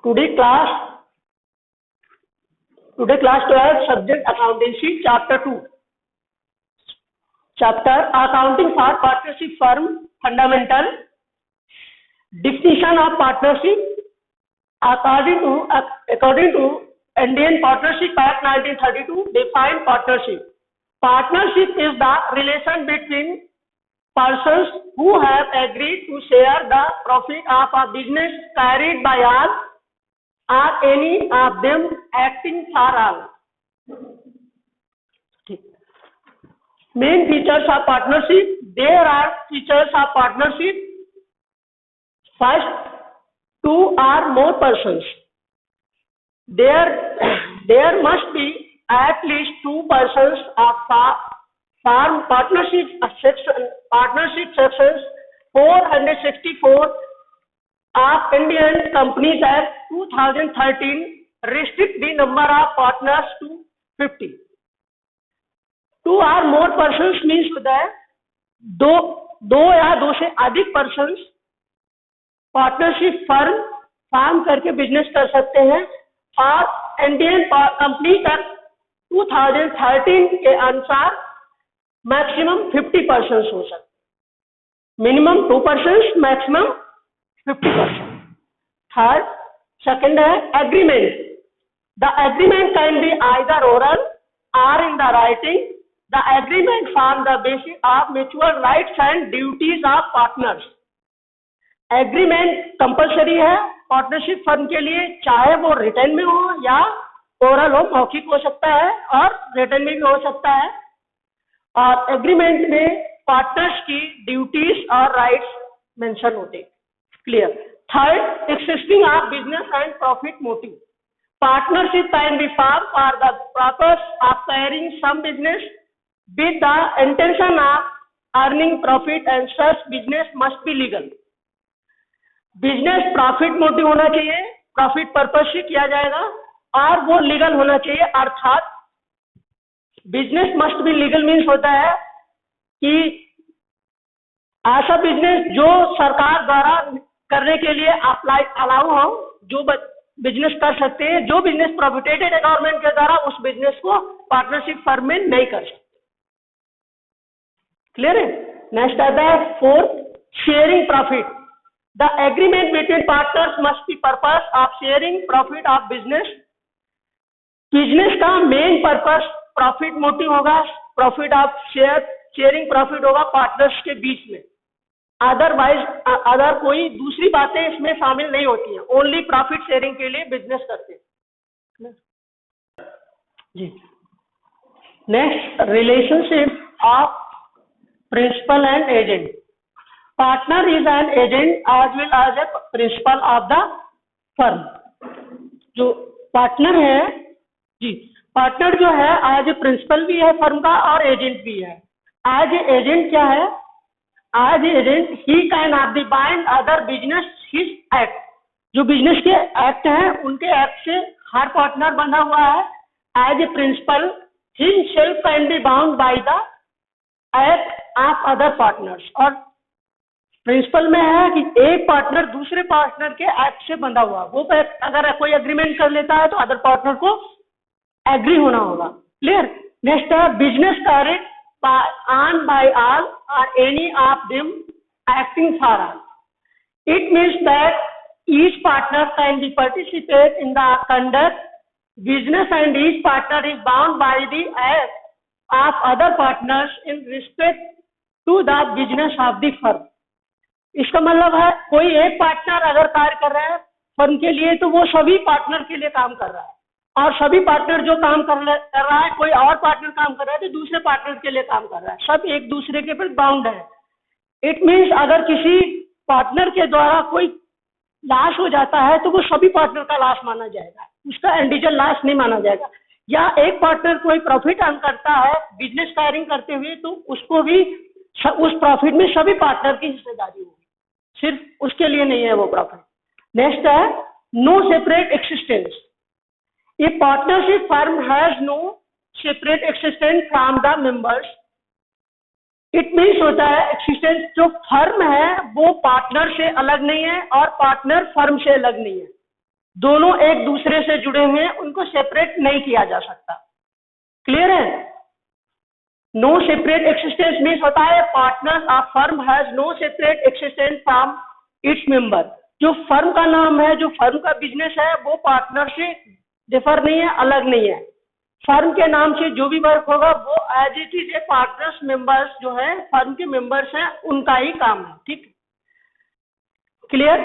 Today class today class 12 subject accountancy chapter 2 chapter accounting for partnership firm fundamental definition of partnership according to Indian Partnership Act 1932 define partnership is the relation between persons who have agreed to share the profit of a business carried by all or any of them acting for all. Main features of partnership. There are features of partnership. First, two or more persons. There must be at least two persons of form partnership sections 464 of Indian Companies Act 2013 restrict the number of partners to 50. Two or more persons means होता है दो या दो से अधिक persons partnership form करके business कर सकते हैं और इंडियन कंपनी एक्ट 2013 के अनुसार मैक्सिमम 50 पर्सन्स हो सकते, minimum 2 persons, maximum 50%. Third, second है agreement. The agreement can be either oral or in the writing. The agreement forms the basis of mutual rights and duties of partners. Agreement compulsory है partnership firm के लिए, चाहे वो return में हो या oral हो, मौखिक हो सकता है और रिटर्न में भी हो सकता है. और एग्रीमेंट में पार्टनर्स की ड्यूटीज और राइट्स मेंशन होते हैं. Clear. Third, existing of business and profit motive. Partnership can be formed for the purpose of carrying some business with the intention of earning profit, and such business must be legal. Business profit motive होना चाहिए, profit purpose से किया जाएगा और वो legal होना चाहिए. अर्थात business must be legal means होता है कि ऐसा बिजनेस जो सरकार द्वारा करने के लिए अलाउ हो, जो बिजनेस कर सकते हैं, जो बिजनेस प्रोहिबिटेड है गवर्नमेंट के द्वारा, उस बिजनेस को पार्टनरशिप फर्म में नहीं कर सकते. क्लियर है. नेक्स्ट आता है fourth, sharing profit. The agreement between partners must be purpose of sharing profit of business. Business का मेन पर्पस प्रॉफिट मोटिव होगा, प्रॉफिट ऑफ शेयरिंग प्रॉफिट होगा पार्टनर्स के बीच में. अदरवाइज अदर कोई दूसरी बातें इसमें शामिल नहीं होती हैं. ओनली प्रॉफिट शेयरिंग के लिए बिजनेस करते हैं जी. Next, relationship of principal and agent. Partner is an agent as well as a principal of the firm. जो पार्टनर है जी, पार्टनर जो है एज ए प्रिंसिपल भी है फर्म का और एजेंट भी है. एज ए एजेंट क्या है? As agent, he can bind other business his act. जो बिजनेस के एक्ट हैं उनके एक्ट से हर पार्टनर बंधा हुआ है. As a principal himself can be bound by the act of other partners. और प्रिंसिपल में है कि एक पार्टनर दूसरे पार्टनर के एक्ट से बंधा हुआ. वो अगर कोई एग्रीमेंट कर लेता है तो अदर पार्टनर को एग्री होना होगा. क्लियर. नेक्स्ट है business carried on by all or any of them acting for all. It means that each partner can be participate in the conduct business and each partner is bound by the act of other partners in respect to the business of the firm. इसका मतलब है कोई एक partner अगर कार्य कर रहा है फर्म के लिए तो वो सभी पार्टनर के लिए काम कर रहा है, और सभी पार्टनर जो काम कर रहा है, कोई और पार्टनर काम कर रहा है तो दूसरे पार्टनर के लिए काम कर रहा है. सब एक दूसरे के पर बाउंड है. इट मीन्स अगर किसी पार्टनर के द्वारा कोई लॉस हो जाता है तो वो सभी पार्टनर का लॉस माना जाएगा, उसका इंडिविजुअल लॉस नहीं माना जाएगा. या एक पार्टनर कोई प्रॉफिट अर्न करता है बिजनेस कैरिंग करते हुए तो उसको भी उस प्रॉफिट में सभी पार्टनर की हिस्सेदारी होगी, सिर्फ उसके लिए नहीं है वो प्रॉफिट. नेक्स्ट है no separate existence. A partnership firm has no separate existence from the members. It means होता है एक्सिस्टेंस, जो फर्म है वो पार्टनर से अलग नहीं है और पार्टनर फर्म से अलग नहीं है. दोनों एक दूसरे से जुड़े हुए हैं, उनको सेपरेट नहीं किया जा सकता। क्लियर है? नो सेपरेट एक्सिस्टेंस मीन्स होता है partners of firm has no separate existence from its member. जो फर्म का नाम है, जो फर्म का बिजनेस है, वो पार्टनर से डिफर नहीं है, अलग नहीं है। फर्म के नाम से जो भी वर्क होगा वो as it is a partners members जो है फर्म के मेंबर्स हैं, उनका ही काम है। ठीक, क्लियर?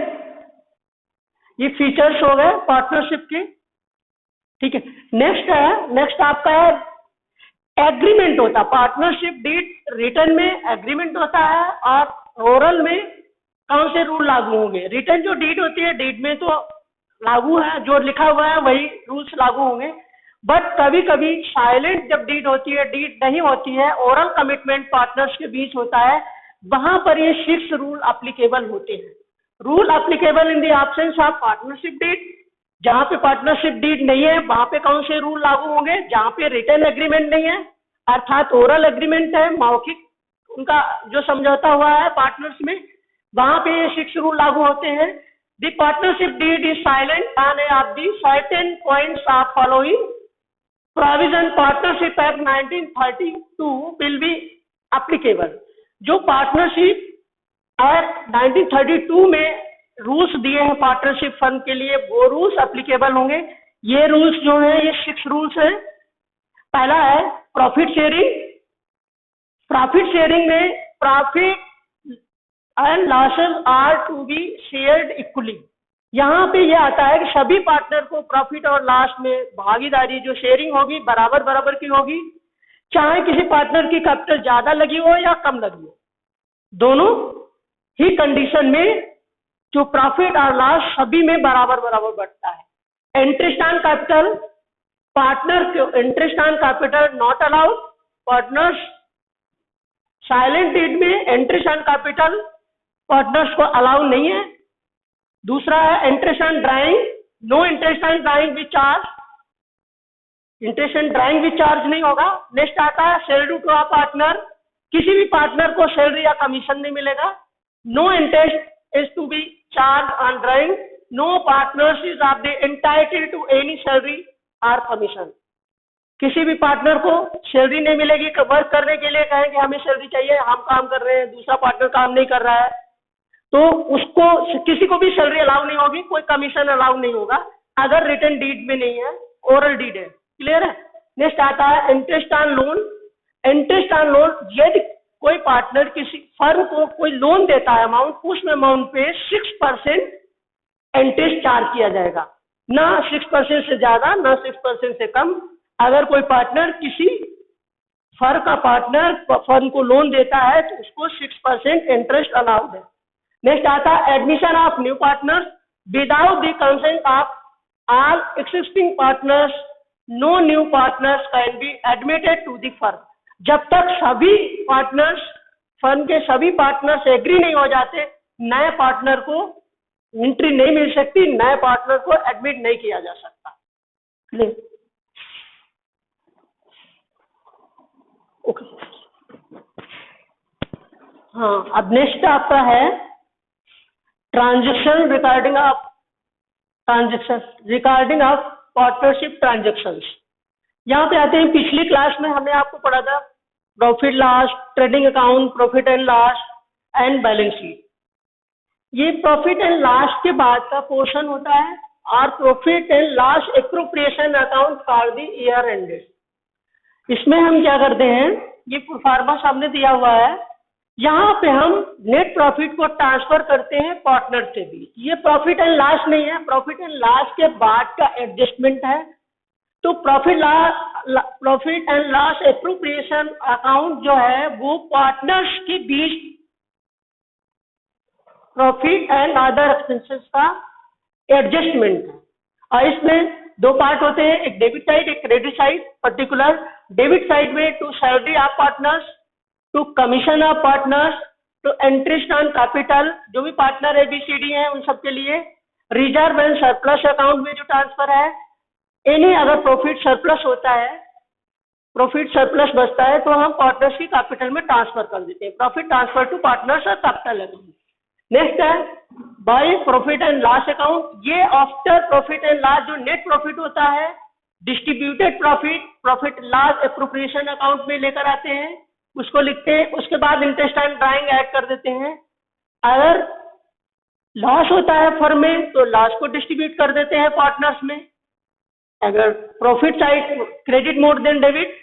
ये फीचर्स हो गए पार्टनरशिप के। ठीक है, नेक्स्ट आपका है एग्रीमेंट होता है। पार्टनरशिप डीड रिटर्न में एग्रीमेंट होता है और ओरल में कौन से रूल लागू होंगे। रिटर्न जो डीड होती है, डीड में तो लागू है, जो लिखा हुआ है वही रूल्स लागू होंगे। बट कभी कभी साइलेंट जब डीड होती है, डीड नहीं होती है, ओरल कमिटमेंट पार्टनर्स के बीच होता है, वहां पर ये 6 रूल एप्लीकेबल होते हैं। Rule applicable in the absence of partnership deed. जहां पे पार्टनरशिप डीड नहीं है वहां पे कौन से रूल लागू होंगे? जहां पे रिटर्न एग्रीमेंट नहीं है, अर्थात ओरल एग्रीमेंट है, मौखिक उनका जो समझौता हुआ है पार्टनर्स में, वहां पे ये 6 रूल लागू होते हैं। The partnership deed is silent on of the certain points of following provision partnership act 1932 will be applicable. जो पार्टनरशिप एक्ट 1932 में रूल्स दिए हैं पार्टनरशिप फर्म के लिए, वो रूल्स एप्लीकेबल होंगे। ये रूल्स जो हैं, ये 6 रूल्स हैं। पहला है प्रॉफिट शेयरिंग। प्रॉफिट शेयरिंग में profit and losses are to be shared equally. यहाँ पे ये आता है कि सभी पार्टनर को प्रॉफिट और लॉस में भागीदारी जो शेयरिंग होगी बराबर बराबर की होगी, चाहे किसी पार्टनर की कैपिटल ज्यादा लगी हो या कम लगी हो। दोनों ही कंडीशन में जो प्रॉफिट और लॉस सभी में बराबर बराबर बढ़ता है। इंटरेस्ट ऑन कैपिटल, पार्टनर को interest on capital not allowed. Partners silent deed में इंटरेस्ट ऑन कैपिटल पार्टनर्स को अलाउ नहीं है। दूसरा है interest on drawing, no interest on drawing with charge. Interest on drawing with charge नहीं होगा। Next आता है सैलरी टू अ पार्टनर, किसी भी पार्टनर को सैलरी या कमीशन नहीं मिलेगा। No interest is to be charge on drawing, no partners is of the entitled to any salary और कमीशन। किसी भी पार्टनर को सैलरी नहीं मिलेगी। वर्क करने के लिए कहेंगे हमें सैलरी चाहिए, हम काम कर रहे हैं, दूसरा पार्टनर काम नहीं कर रहा है, तो उसको किसी को भी सैलरी अलाउ नहीं होगी, कोई कमीशन अलाउ नहीं होगा अगर रिटन डीड में नहीं है, ओरल डीड है। क्लियर है? नेक्स्ट आता है interest on loan. Interest on loan, यदि कोई पार्टनर किसी फर्म को कोई लोन देता है अमाउंट, उस अमाउंट पे 6% इंटरेस्ट चार्ज किया जाएगा, ना 6% से ज्यादा ना 6% से कम। अगर कोई पार्टनर किसी फर्म का पार्टनर फर्म को लोन देता है तो उसको 6% इंटरेस्ट अलाउड है। नेक्स्ट आता है admission of new partners without the consent of all existing partners, no new partners can be admitted to the firm. जब तक सभी पार्टनर्स फर्म के सभी पार्टनर्स एग्री नहीं हो जाते, नए पार्टनर को एंट्री नहीं मिल सकती, नए पार्टनर को एडमिट नहीं किया जा सकता। क्लियर? ओके। हाँ, अब नेक्स्ट आपका है transaction regarding of partnership transactions. यहाँ पे आते हैं, पिछली क्लास में हमने आपको पढ़ा था profit loss, trading account, profit and loss and balance sheet. ये प्रॉफिट एंड लॉस के बाद का पोर्शन होता है और profit and loss appropriation account for the year ended. इसमें हम क्या करते हैं, ये प्रोफार्मा सामने दिया हुआ है, यहाँ पे हम नेट प्रॉफिट को ट्रांसफर करते हैं पार्टनर के बीच। ये प्रॉफिट एंड लॉस नहीं है, प्रॉफिट एंड लॉस के बाद का एडजस्टमेंट है। तो profit and loss appropriation account जो है वो पार्टनर्स के बीच प्रॉफिट एंड अदर एक्सपेंसेस का एडजस्टमेंट है। और इसमें 2 पार्ट होते हैं, एक डेबिट साइड एक credit side. Particular debit side में to salary of partners, to commission of partners, to interest on capital, जो भी पार्टनर ABCD है उन सबके लिए। रिजर्व एंड सरप्लस अकाउंट में जो ट्रांसफर है, इन्हीं अगर प्रॉफिट सरप्लस होता है, प्रॉफिट सरप्लस बचता है तो हम पार्टनर्स की कैपिटल में ट्रांसफर कर देते हैं। प्रॉफिट ट्रांसफर टू पार्टनर्स और कैपिटल अकाउंट। नेक्स्ट है by profit and loss account, ये आफ्टर प्रॉफिट एंड लॉस जो नेट प्रॉफिट होता है distributed profit profit loss appropriation account में लेकर आते हैं, उसको लिखते हैं, उसके बाद इंटरेस्ट एंड ड्राइंग ऐड कर देते हैं। अगर लॉस होता है फर्म में तो लॉस को डिस्ट्रीब्यूट कर देते हैं पार्टनर्स में। अगर profit side credit more than debit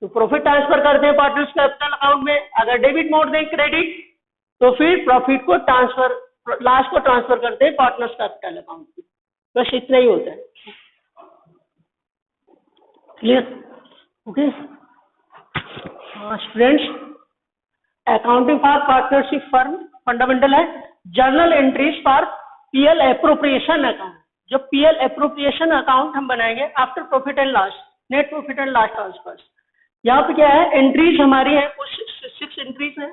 तो प्रॉफिट ट्रांसफर करते हैं पार्टनर्स कैपिटल अकाउंट में। अगर डेबिट मोर देन क्रेडिट तो फिर प्रॉफिट को ट्रांसफर लॉस को ट्रांसफर करते हैं पार्टनर्स कैपिटल अकाउंट में। बस इतना ही होता है। Clear? Okay students, accounting for partnership firm fundamental है। Journal entries for PL appropriation account, जो पीएल एप्रोप्रिएशन अकाउंट हम बनाएंगे after profit and loss net profit and loss transfer. यहाँ पे क्या है, एंट्रीज हमारी है कुछ 6 एंट्रीज है।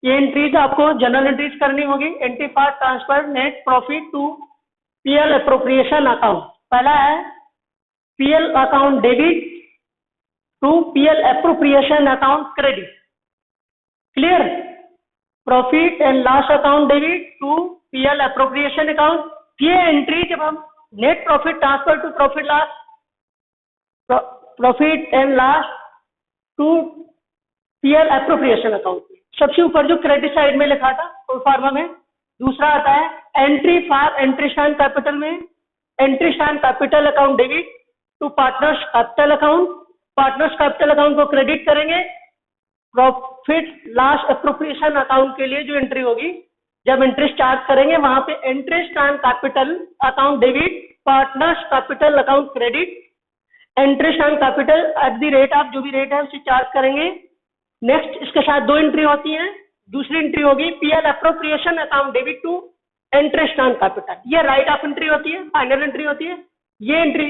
ये एंट्रीज आपको जनरल एंट्रीज करनी होगी। Entry for transfer net profit to PL appropriation account. पहला है PL account debit to PL appropriation account credit. Clear? Profit and loss account debit to PL appropriation account. ये entry जब हम net profit transfer to profit loss profit and loss to PL appropriation account, सबसे ऊपर जो credit side में लिखा था full form में। दूसरा आता है entry for interest and capital में interest and capital account debit to partners capital account. Partners capital account को क्रेडिट करेंगे। प्रॉफिट लॉस एप्रोप्रिएशन अकाउंट के लिए जो एंट्री होगी जब इंटरेस्ट चार्ज करेंगे वहां पे interest and capital account debit partners capital account credit. Interest and capital at the rate of जो भी रेट है उसे चार्ज करेंगे। नेक्स्ट इसके साथ 2 एंट्री होती है। दूसरी एंट्री होगी PL appropriation account debit to interest and capital. ये राइट ऑफ एंट्री होती है, फाइनल एंट्री होती है। ये एंट्री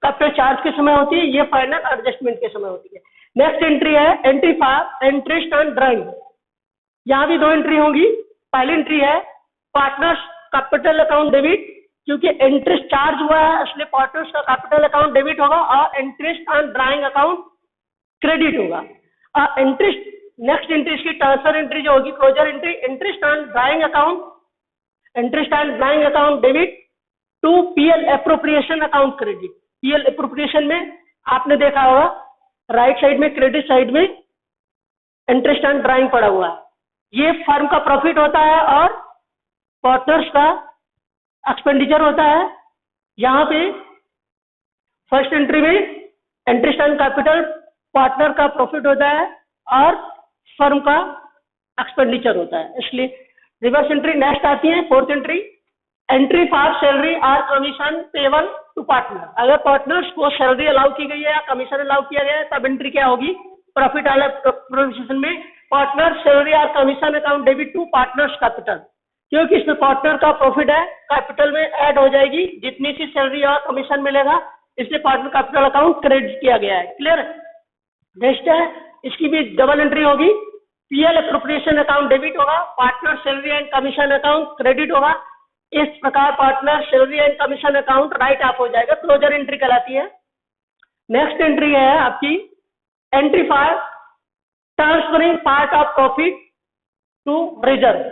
कैपिटल चार्ज के समय होती है, ये फाइनल एडजस्टमेंट के समय होती है। नेक्स्ट एंट्री है entry for interest and drawing. यहाँ भी 2 एंट्री होगी। पहली एंट्री है पार्टनर्स कैपिटल अकाउंट डेबिट, क्योंकि इंटरेस्ट चार्ज हुआ है इसलिए पार्टनर्स का कैपिटल अकाउंट डेबिट होगा और interest and drawing account credit होगा। इंटरेस्ट नेक्स्ट इंटरेस्ट की ट्रांसफर एंट्री जो होगी closure entry interest and drawing account debit to PL appropriation account credit. PL appropriation में आपने देखा होगा राइट साइड में क्रेडिट साइड में इंटरेस्ट एंड ड्राइंग पड़ा हुआ है। ये फर्म का प्रॉफिट होता है और पार्टनर्स का एक्सपेंडिचर होता है। यहाँ पे फर्स्ट एंट्री में इंटरेस्ट एंड कैपिटल पार्टनर का प्रॉफिट होता है और फर्म का एक्सपेंडिचर होता है, इसलिए रिवर्स एंट्री नेक्स्ट आती है। फोर्थ एंट्री फॉर सैलरी और कमीशन पेबल टू पार्टनर। अगर पार्टनर्स को सैलरी अलाउ की गई है या कमीशन अलाउ किया गया है तब एंट्री क्या होगी, प्रॉफिट वाले प्रोविजन में पार्टनर सैलरी और commission account debit to partners capital, क्योंकि इसमें पार्टनर का प्रॉफिट है कैपिटल में ऐड हो जाएगी जितनी सी सैलरी और कमीशन मिलेगा, इसलिए पार्टनर कैपिटल अकाउंट क्रेडिट किया गया है। क्लियर? नेक्स्ट है इसकी भी डबल एंट्री होगी। पीएल एप्रोप्रिएशन अकाउंट डेबिट होगा, partner salary and commission account credit होगा। इस प्रकार partner salary and commission account right of हो जाएगा, क्लोजर एंट्री कहलाती है। नेक्स्ट एंट्री है आपकी entry for transferring part of profit to reserve.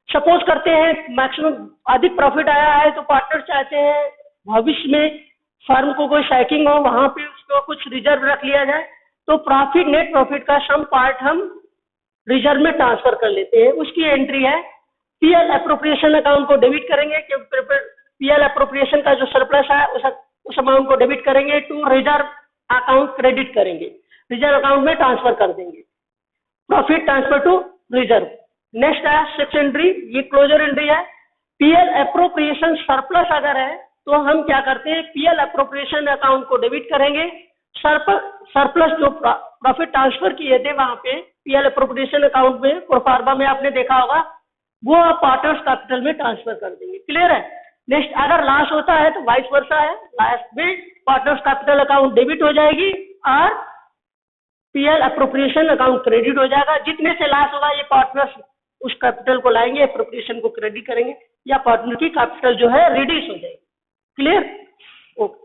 Suppose करते हैं मैक्सिमम अधिक प्रॉफिट आया है तो पार्टनर चाहते हैं भविष्य में फर्म को कोई सैकिंग हो वहां पे उसको कुछ रिजर्व रख लिया जाए, तो प्रॉफिट नेट प्रॉफिट का सम पार्ट हम रिजर्व में ट्रांसफर कर लेते हैं। उसकी एंट्री है पीएल एप्रोप्रिएशन अकाउंट को डेबिट करेंगे, क्योंकि पीएल एप्रोप्रिएशन का जो सरप्लस है उस अमाउंट को डेबिट करेंगे टू रिजर्व अकाउंट क्रेडिट करेंगे, रिजर्व अकाउंट में ट्रांसफर कर देंगे। Profit transfer to reserve. Next है सिक्स एंट्री, ये क्लोजर एंट्री है। पीएल एप्रोप्रिएशन सरप्लस अगर है तो हम क्या करते हैं, पीएल एप्रोप्रिएशन अकाउंट को डेबिट करेंगे। सरप्लस जो प्रॉफिट ट्रांसफर किए थे वहां पे पीएल एप्रोप्रिएशन अकाउंट में प्रोफार्मा में आपने देखा होगा, वो आप पार्टनर्स कैपिटल में ट्रांसफर कर देंगे। क्लियर है? नेक्स्ट अगर लॉस होता है तो वाइस वर्सा है, लॉस में पार्टनर्स कैपिटल अकाउंट डेबिट हो जाएगी और पीएल एप्रोप्रिएशन अकाउंट क्रेडिट हो जाएगा। जितने से लॉस होगा ये पार्टनर्स उस कैपिटल को लाएंगे, एप्रोप्रिएशन को क्रेडिट करेंगे या पार्टनर की कैपिटल जो है रिड्यूस हो जाएगी। क्लियर? ओके।